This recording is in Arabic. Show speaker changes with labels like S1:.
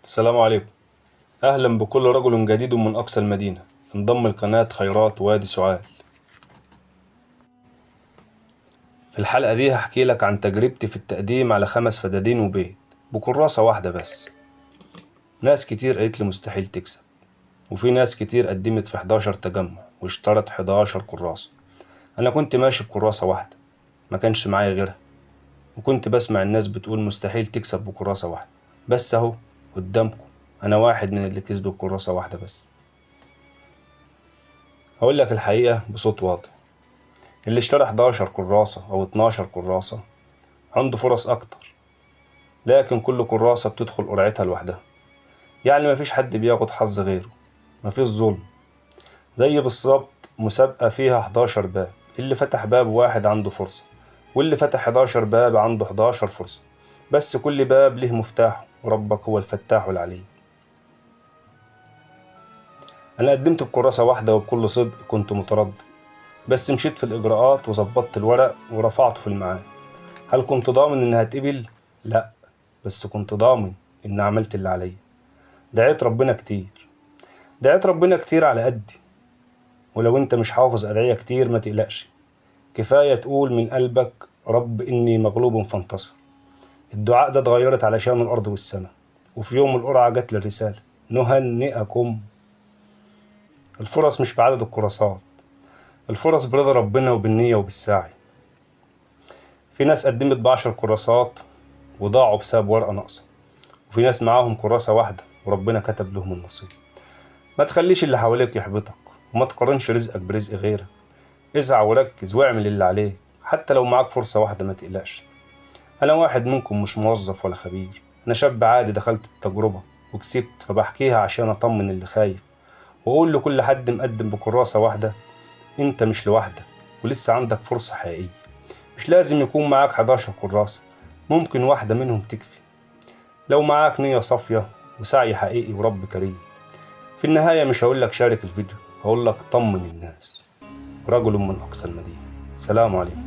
S1: السلام عليكم. أهلا بكل رجل جديد من أقصى المدينة انضم لقناة خيرات وادي سعال. في الحلقة دي هحكي لك عن تجربتي في التقديم على 5 فدادين وبيت بكراسة واحدة بس. ناس كتير قالت لي مستحيل تكسب، وفي ناس كتير قدمت في 11 تجمع واشترت 11 كراسة. أنا كنت ماشي بكراسة واحدة، ما كانش معايا غيرها، وكنت بسمع الناس بتقول مستحيل تكسب بكراسة واحدة. بس أهو قدامكم أنا واحد من اللي كسبوا بكراسة واحدة بس. هقول لك الحقيقة بصوت واضح، اللي اشترى 11 كراسة أو 12 كراسة عنده فرص أكتر، لكن كل كراسة بتدخل قرعتها لوحدها. يعني مفيش حد بياخد حظ غيره، مفيش ظلم. زي بالظبط مسابقة فيها 11 باب، اللي فتح باب واحد عنده فرصة، واللي فتح 11 باب عنده 11 فرصة. بس كل باب له مفتاحه، وربك هو الفتاح العليم. أنا قدمت بكراسة واحدة وبكل صدق كنت متردد، بس مشيت في الإجراءات وظبطت الورق ورفعته في الميعاد. هل كنت ضامن إنها تقبل؟ لأ، بس كنت ضامن إن عملت اللي عليا. دعيت ربنا كتير، دعيت ربنا كتير على قدي. ولو انت مش حافظ أدعية كتير ما تقلقش، كفاية تقول من قلبك رب إني مغلوب فانتصر. الدعاء ده اتغيرت علشان الأرض والسماء. وفي يوم القرعة جت لي الرسالة: نهنئكم. الفرص مش بعدد الكراسات، الفرص برضا ربنا وبالنية وبالسعي. في ناس قدمت ب10 كراسات وضاعوا بسبب ورقة ناقصة، وفي ناس معاهم كراسة واحدة وربنا كتب لهم النصيب. ما تخليش اللي حواليك يحبطك، وما تقارنش رزقك برزق غيرك. اسعى وركز واعمل اللي عليك، حتى لو معاك فرصة واحدة ما تقلقش. أنا واحد منكم، مش موظف ولا خبير، أنا شاب عادي دخلت التجربة وكسبت، فبحكيها عشان أطمن اللي خايف، وأقول لكل حد مقدم بكراسة واحدة: أنت مش لوحدك، ولسه عندك فرصة حقيقية. مش لازم يكون معاك 11 كراسة، ممكن واحدة منهم تكفي لو معاك نية صافية وسعي حقيقي ورب كريم. في النهاية مش هقولك شارك الفيديو، هقولك طمن الناس. رجل من أقصى المدينة. سلام عليكم.